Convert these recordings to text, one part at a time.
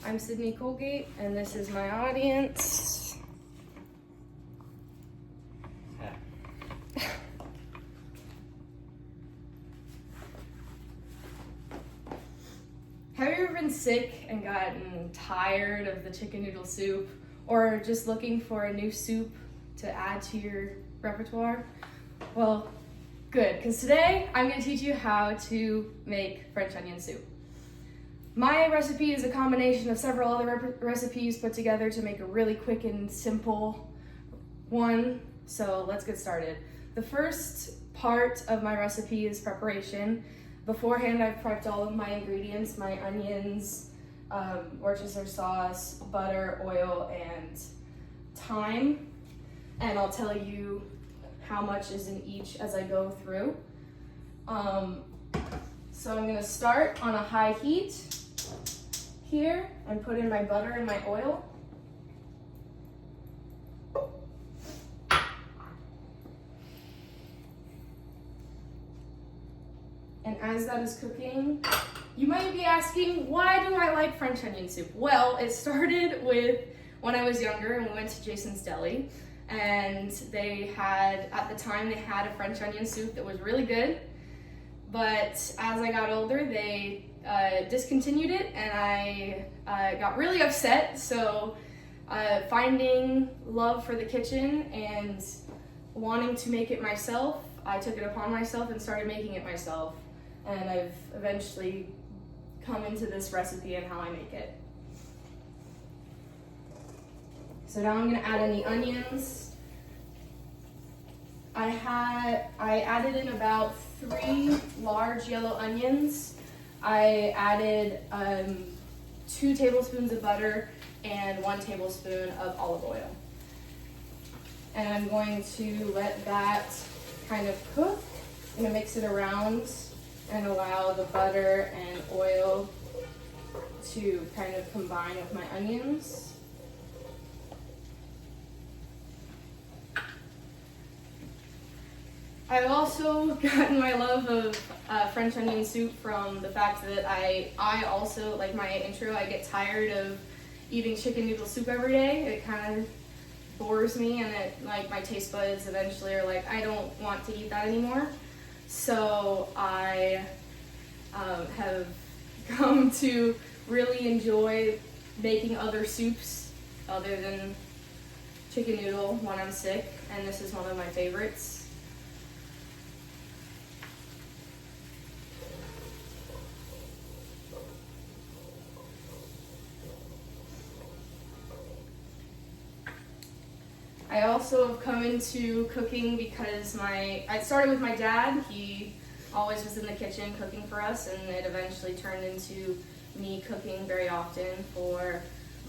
I'm Sydney Colgate, and this is my audience. Have you ever been sick and gotten tired of the chicken noodle soup, or just looking for a new soup to add to your repertoire? Well, good, because today I'm going to teach you how to make French onion soup. My recipe is a combination of several other recipes put together to make a really quick and simple one, so let's get started. The first part of my recipe is preparation. Beforehand, I've prepped all of my ingredients, my onions, Worcestershire sauce, butter, oil, and thyme, and I'll tell you how much is in each as I go through. So I'm gonna start on a high heat here and put in my butter and my oil. And as that is cooking, you might be asking, why do I like French onion soup? Well, it started with when I was younger and we went to Jason's Deli, and they had, at the time, they had a French onion soup that was really good. But as I got older, they discontinued it, and I got really upset. So finding love for the kitchen and wanting to make it myself, I took it upon myself and started making it myself. And I've eventually come into this recipe and how I make it. So now I'm gonna add in the onions. I added in about 3 large yellow onions. I added 2 tablespoons of butter and 1 tablespoon of olive oil. And I'm going to let that kind of cook. I'm gonna mix it around and allow the butter and oil to kind of combine with my onions. I've also gotten my love of French onion soup from the fact that I also, like my intro, I get tired of eating chicken noodle soup every day. It kind of bores me, and it, like, my taste buds eventually are like, I don't want to eat that anymore. So I have come to really enjoy making other soups other than chicken noodle when I'm sick, and this is one of my favorites. I also have come into cooking because I started with my dad. He always was in the kitchen cooking for us, and it eventually turned into me cooking very often for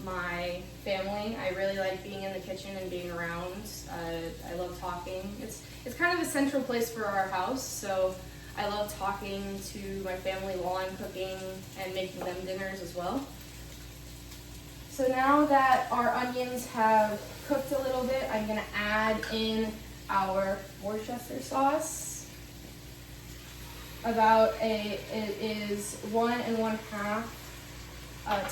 my family. I really like being in the kitchen and being around. I love talking. It's kind of a central place for our house, so I love talking to my family while I'm cooking and making them dinners as well. So now that our onions have cooked a little bit, I'm gonna add in our Worcestershire sauce. It is 1 1/2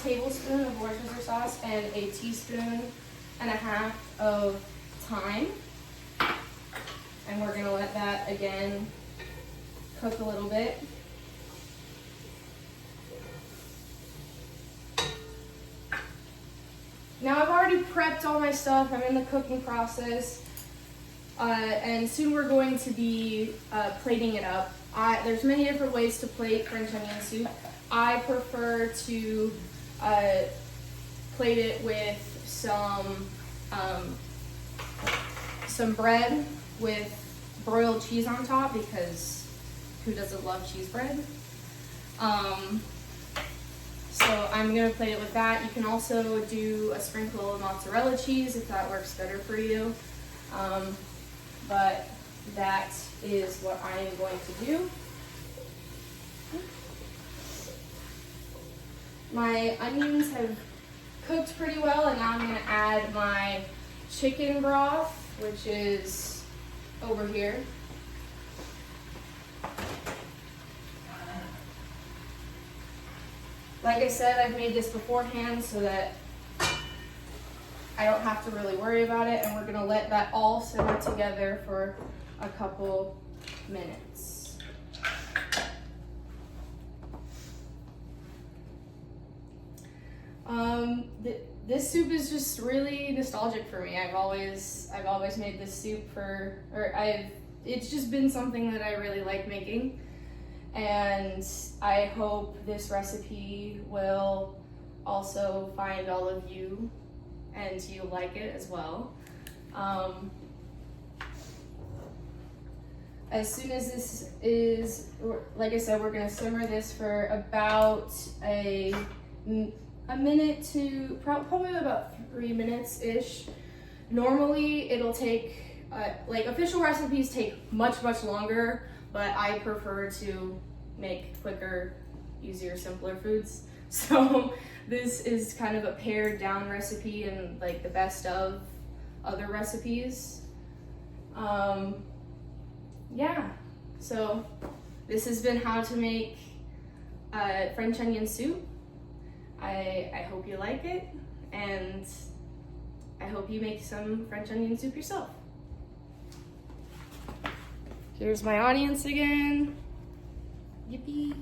tablespoon of Worcestershire sauce and a teaspoon and a half of thyme. And we're gonna let that again cook a little bit. Now I've already prepped all my stuff. I'm in the cooking process, and soon we're going to be plating it up. There's many different ways to plate French onion soup. I prefer to plate it with some bread with broiled cheese on top, because who doesn't love cheese bread? So I'm going to plate it with that. You can also do a sprinkle of mozzarella cheese if that works better for you. But that is what I am going to do. My onions have cooked pretty well, and now I'm going to add my chicken broth, which is over here. Like I said, I've made this beforehand so that I don't have to really worry about it, and we're gonna let that all simmer together for a couple minutes. This soup is just really nostalgic for me. I've always made this soup it's just been something that I really like making, and I hope this recipe will also find all of you and you like it as well. As soon as this is, like I said, we're gonna simmer this for about a minute to probably about 3 minutes-ish. Normally it'll take, like official recipes take much longer, but I prefer to make quicker, easier, simpler foods. So this is kind of a pared down recipe and like the best of other recipes. Yeah, so this has been how to make French onion soup. I hope you like it, and I hope you make some French onion soup yourself. Here's my audience again. Yippee.